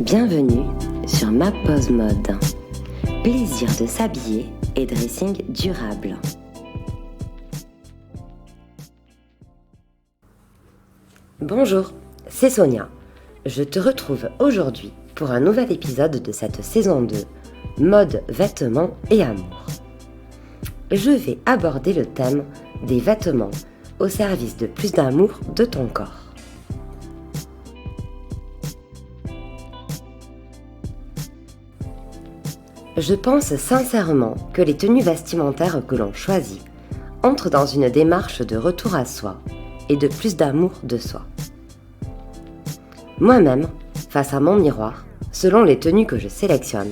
Bienvenue sur Ma Pause Mode. Plaisir de s'habiller et dressing durable. Bonjour, c'est Sonia. Je te retrouve aujourd'hui pour un nouvel épisode de cette saison 2, mode, vêtements et amour. Je vais aborder le thème des vêtements au service de plus d'amour de ton corps. Je pense sincèrement que les tenues vestimentaires que l'on choisit entrent dans une démarche de retour à soi et de plus d'amour de soi. Moi-même, face à mon miroir, selon les tenues que je sélectionne,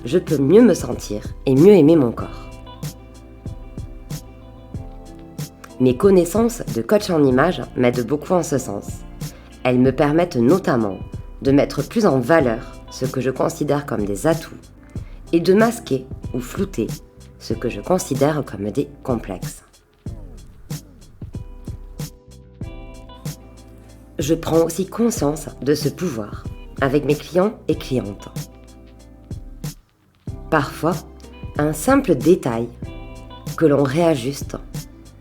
je peux mieux me sentir et mieux aimer mon corps. Mes connaissances de coach en image m'aident beaucoup en ce sens. Elles me permettent notamment de mettre plus en valeur ce que je considère comme des atouts et de masquer ou flouter ce que je considère comme des complexes. Je prends aussi conscience de ce pouvoir avec mes clients et clientes. Parfois, un simple détail que l'on réajuste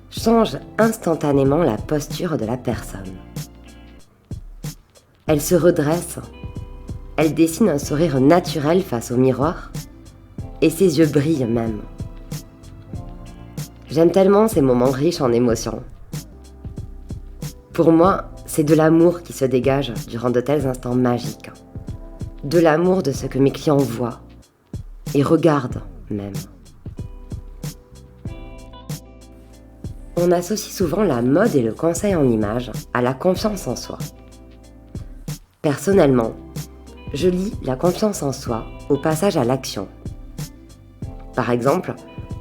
change instantanément la posture de la personne. Elle se redresse, elle dessine un sourire naturel face au miroir, et ses yeux brillent même. J'aime tellement ces moments riches en émotions. Pour moi, c'est de l'amour qui se dégage durant de tels instants magiques. De l'amour de ce que mes clients voient et regardent même. On associe souvent la mode et le conseil en image à la confiance en soi. Personnellement, je lie la confiance en soi au passage à l'action. Par exemple,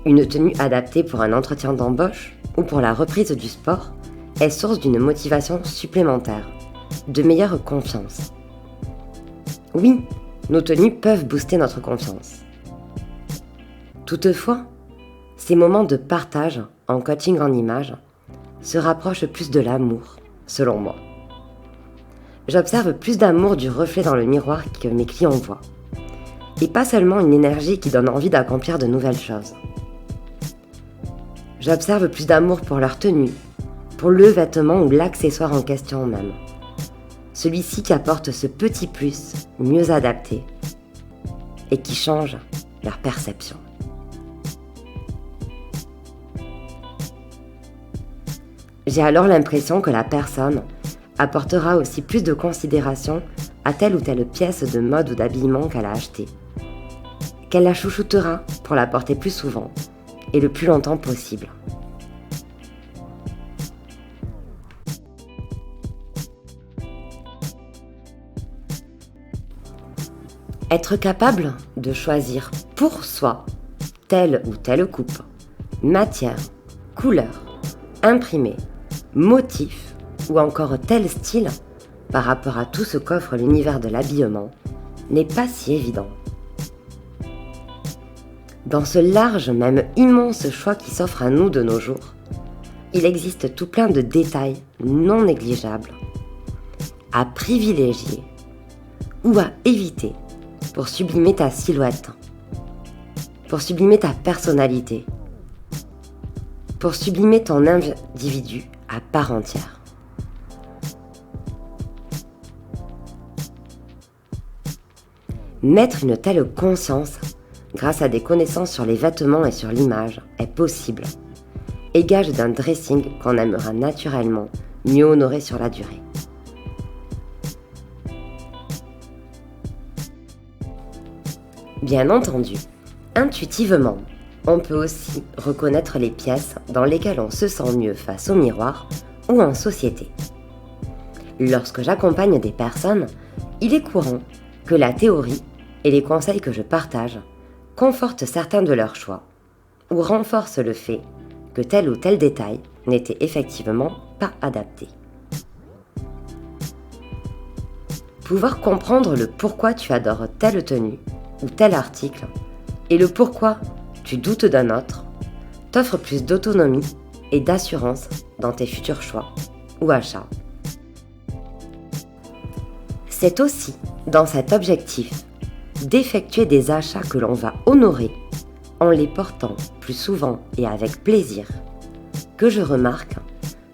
une tenue adaptée pour un entretien d'embauche ou pour la reprise du sport est source d'une motivation supplémentaire, de meilleure confiance. Oui, nos tenues peuvent booster notre confiance. Toutefois, ces moments de partage en coaching en image se rapprochent plus de l'amour, selon moi. J'observe plus d'amour du reflet dans le miroir que mes clients voient. Et pas seulement une énergie qui donne envie d'accomplir de nouvelles choses. J'observe plus d'amour pour leur tenue, pour le vêtement ou l'accessoire en question même. Celui-ci qui apporte ce petit plus mieux adapté et qui change leur perception. J'ai alors l'impression que la personne apportera aussi plus de considération à telle ou telle pièce de mode ou d'habillement qu'elle a achetée. Qu'elle la chouchoutera pour la porter plus souvent et le plus longtemps possible. Être capable de choisir pour soi telle ou telle coupe, matière, couleur, imprimé, motif ou encore tel style par rapport à tout ce qu'offre l'univers de l'habillement n'est pas si évident. Dans ce large, même immense choix qui s'offre à nous de nos jours, il existe tout plein de détails non négligeables à privilégier ou à éviter pour sublimer ta silhouette, pour sublimer ta personnalité, pour sublimer ton individu à part entière. Mettre une telle conscience grâce à des connaissances sur les vêtements et sur l'image est possible et gage d'un dressing qu'on aimera naturellement mieux honorer sur la durée. Bien entendu, intuitivement, on peut aussi reconnaître les pièces dans lesquelles on se sent mieux face au miroir ou en société. Lorsque j'accompagne des personnes, il est courant que la théorie et les conseils que je partage confortent certains de leurs choix ou renforcent le fait que tel ou tel détail n'était effectivement pas adapté. Pouvoir comprendre le pourquoi tu adores telle tenue ou tel article et le pourquoi tu doutes d'un autre t'offre plus d'autonomie et d'assurance dans tes futurs choix ou achats. C'est aussi dans cet objectif d'effectuer des achats que l'on va honorer en les portant plus souvent et avec plaisir que je remarque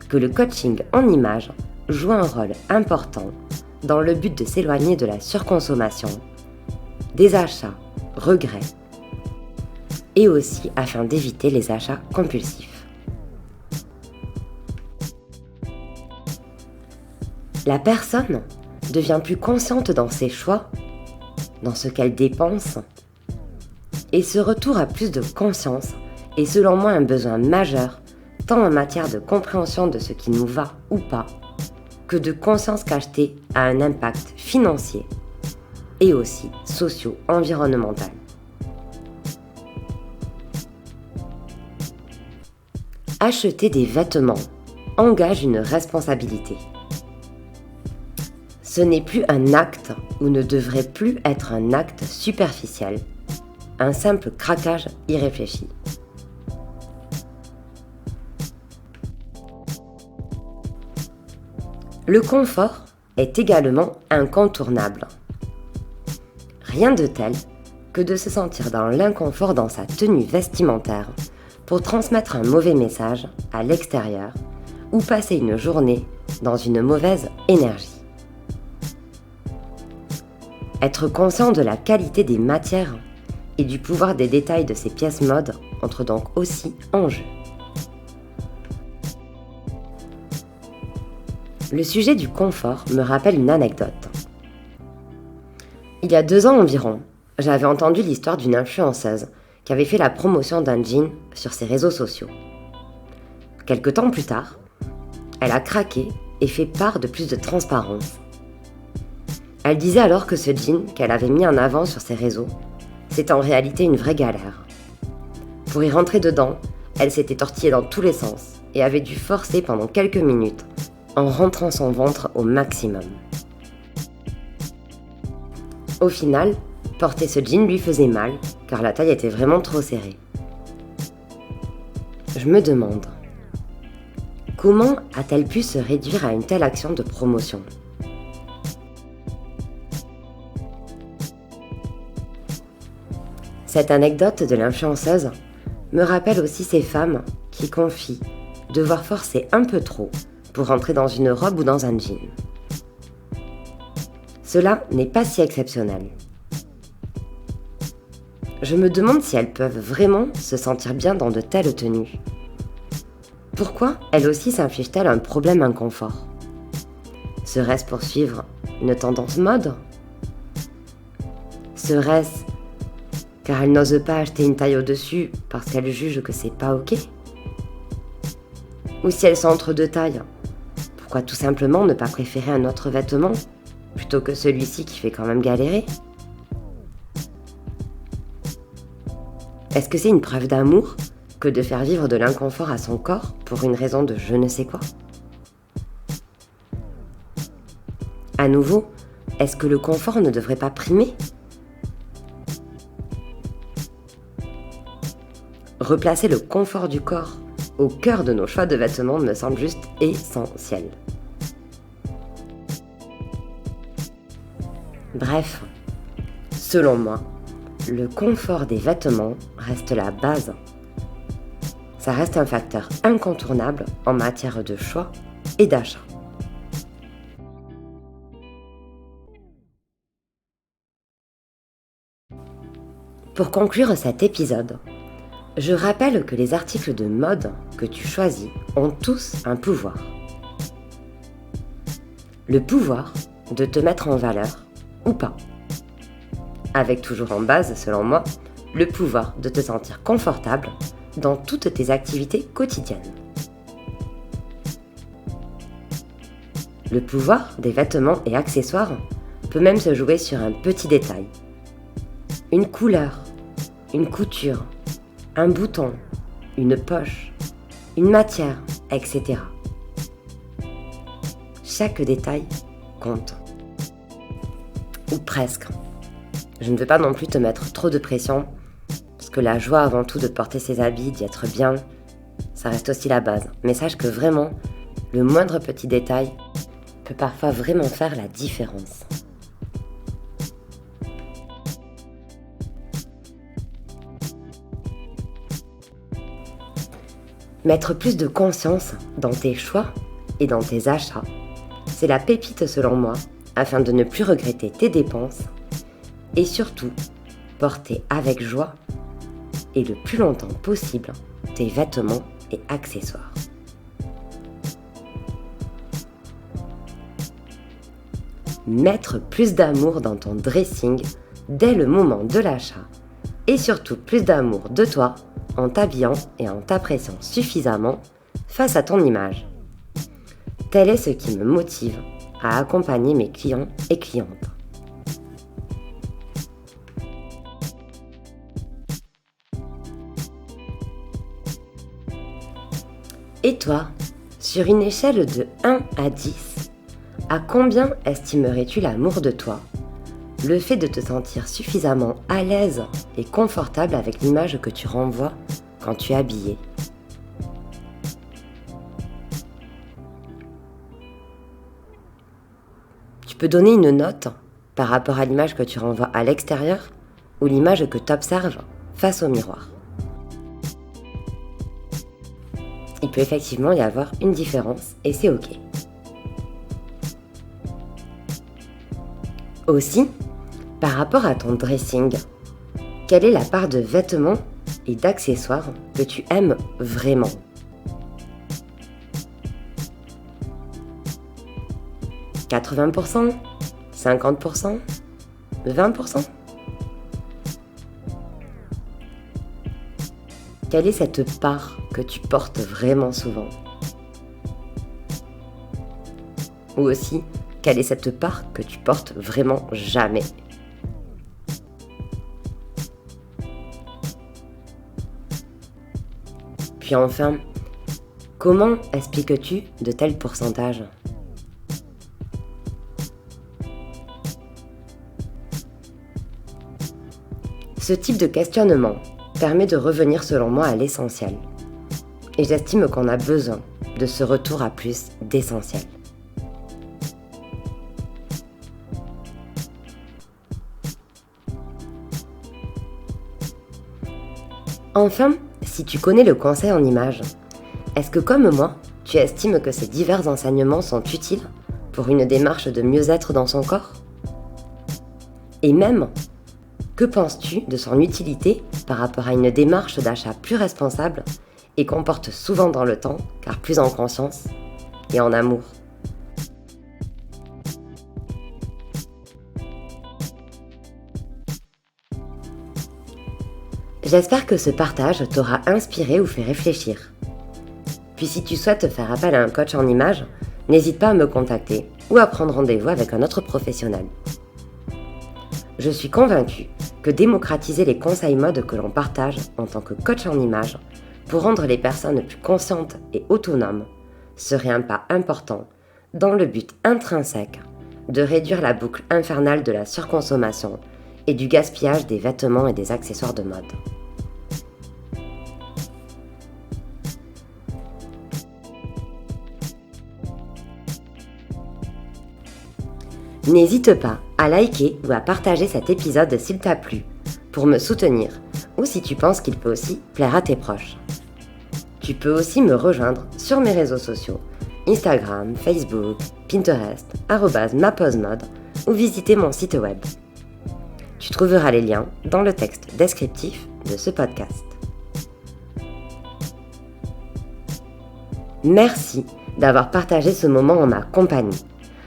que le coaching en images joue un rôle important dans le but de s'éloigner de la surconsommation, des achats regrets et aussi afin d'éviter les achats compulsifs. La personne devient plus consciente dans ses choix, dans ce qu'elle dépense, et ce retour à plus de conscience est selon moi un besoin majeur, tant en matière de compréhension de ce qui nous va ou pas, que de conscience qu'acheter a un impact financier et aussi socio-environnemental. Acheter des vêtements engage une responsabilité. Ce n'est plus un acte ou ne devrait plus être un acte superficiel, un simple craquage irréfléchi. Le confort est également incontournable. Rien de tel que de se sentir dans l'inconfort dans sa tenue vestimentaire pour transmettre un mauvais message à l'extérieur ou passer une journée dans une mauvaise énergie. Être conscient de la qualité des matières et du pouvoir des détails de ces pièces mode entre donc aussi en jeu. Le sujet du confort me rappelle une anecdote. Il y a 2 ans environ, j'avais entendu l'histoire d'une influenceuse qui avait fait la promotion d'un jean sur ses réseaux sociaux. Quelque temps plus tard, elle a craqué et fait part de plus de transparence. Elle disait alors que ce jean qu'elle avait mis en avant sur ses réseaux, c'était en réalité une vraie galère. Pour y rentrer dedans, elle s'était tortillée dans tous les sens et avait dû forcer pendant quelques minutes en rentrant son ventre au maximum. Au final, porter ce jean lui faisait mal car la taille était vraiment trop serrée. Je me demande, comment a-t-elle pu se réduire à une telle action de promotion ? Cette anecdote de l'influenceuse me rappelle aussi ces femmes qui confient devoir forcer un peu trop pour rentrer dans une robe ou dans un jean. Cela n'est pas si exceptionnel. Je me demande si elles peuvent vraiment se sentir bien dans de telles tenues. Pourquoi elles aussi s'infligent-elles un problème inconfort ? Serait-ce pour suivre une tendance mode ? Serait-ce car elles n'osent pas acheter une taille au-dessus parce qu'elles jugent que c'est pas ok ? Ou si elles sont entre 2 tailles, pourquoi tout simplement ne pas préférer un autre vêtement plutôt que celui-ci qui fait quand même galérer ? Est-ce que c'est une preuve d'amour que de faire vivre de l'inconfort à son corps pour une raison de je ne sais quoi ? À nouveau, est-ce que le confort ne devrait pas primer ? Replacer le confort du corps au cœur de nos choix de vêtements me semble juste essentiel. Bref, selon moi, le confort des vêtements reste la base. Ça reste un facteur incontournable en matière de choix et d'achat. Pour conclure cet épisode, je rappelle que les articles de mode que tu choisis ont tous un pouvoir. Le pouvoir de te mettre en valeur ou pas. Avec toujours en base, selon moi, le pouvoir de te sentir confortable dans toutes tes activités quotidiennes. Le pouvoir des vêtements et accessoires peut même se jouer sur un petit détail. Une couleur, une couture, un bouton, une poche, une matière, etc. Chaque détail compte. Ou presque. Je ne veux pas non plus te mettre trop de pression, parce que la joie avant tout de porter ses habits, d'y être bien, ça reste aussi la base. Mais sache que vraiment, le moindre petit détail peut parfois vraiment faire la différence. Mettre plus de conscience dans tes choix et dans tes achats, c'est la pépite selon moi, afin de ne plus regretter tes dépenses et surtout porter avec joie et le plus longtemps possible tes vêtements et accessoires. Mettre plus d'amour dans ton dressing dès le moment de l'achat et surtout plus d'amour de toi en t'habillant et en t'appréciant suffisamment face à ton image. Tel est ce qui me motive à accompagner mes clients et clientes. Et toi, sur une échelle de 1 à 10, à combien estimerais-tu l'amour de toi, le fait de te sentir suffisamment à l'aise et confortable avec l'image que tu renvoies quand tu es habillé? Tu peux donner une note par rapport à l'image que tu renvoies à l'extérieur ou l'image que tu observes face au miroir. Il peut effectivement y avoir une différence et c'est ok. Aussi, par rapport à ton dressing, quelle est la part de vêtements et d'accessoires que tu aimes vraiment? « 80%, 50%, 20%. Quelle est cette part que tu portes vraiment souvent? Ou aussi, quelle est cette part que tu portes vraiment jamais? Puis enfin, comment expliques-tu de tels pourcentages? Ce type de questionnement permet de revenir selon moi à l'essentiel. Et j'estime qu'on a besoin de ce retour à plus d'essentiel. Enfin, si tu connais le conseil en images, est-ce que comme moi, tu estimes que ces divers enseignements sont utiles pour une démarche de mieux-être dans son corps? Et même, que penses-tu de son utilité par rapport à une démarche d'achat plus responsable et qu'on porte souvent dans le temps, car plus en conscience et en amour? J'espère que ce partage t'aura inspiré ou fait réfléchir. Puis si tu souhaites faire appel à un coach en images, n'hésite pas à me contacter ou à prendre rendez-vous avec un autre professionnel. Je suis convaincue que démocratiser les conseils mode que l'on partage en tant que coach en images pour rendre les personnes plus conscientes et autonomes serait un pas important dans le but intrinsèque de réduire la boucle infernale de la surconsommation et du gaspillage des vêtements et des accessoires de mode. N'hésite pas à liker ou à partager cet épisode s'il t'a plu, pour me soutenir, ou si tu penses qu'il peut aussi plaire à tes proches. Tu peux aussi me rejoindre sur mes réseaux sociaux, Instagram, Facebook, Pinterest, @maposemode, ou visiter mon site web. Tu trouveras les liens dans le texte descriptif de ce podcast. Merci d'avoir partagé ce moment en ma compagnie.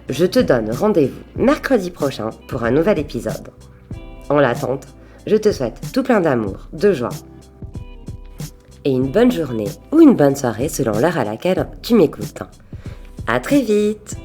Je te donne rendez-vous mercredi prochain pour un nouvel épisode. En l'attente, je te souhaite tout plein d'amour, de joie et une bonne journée ou une bonne soirée selon l'heure à laquelle tu m'écoutes. À très vite!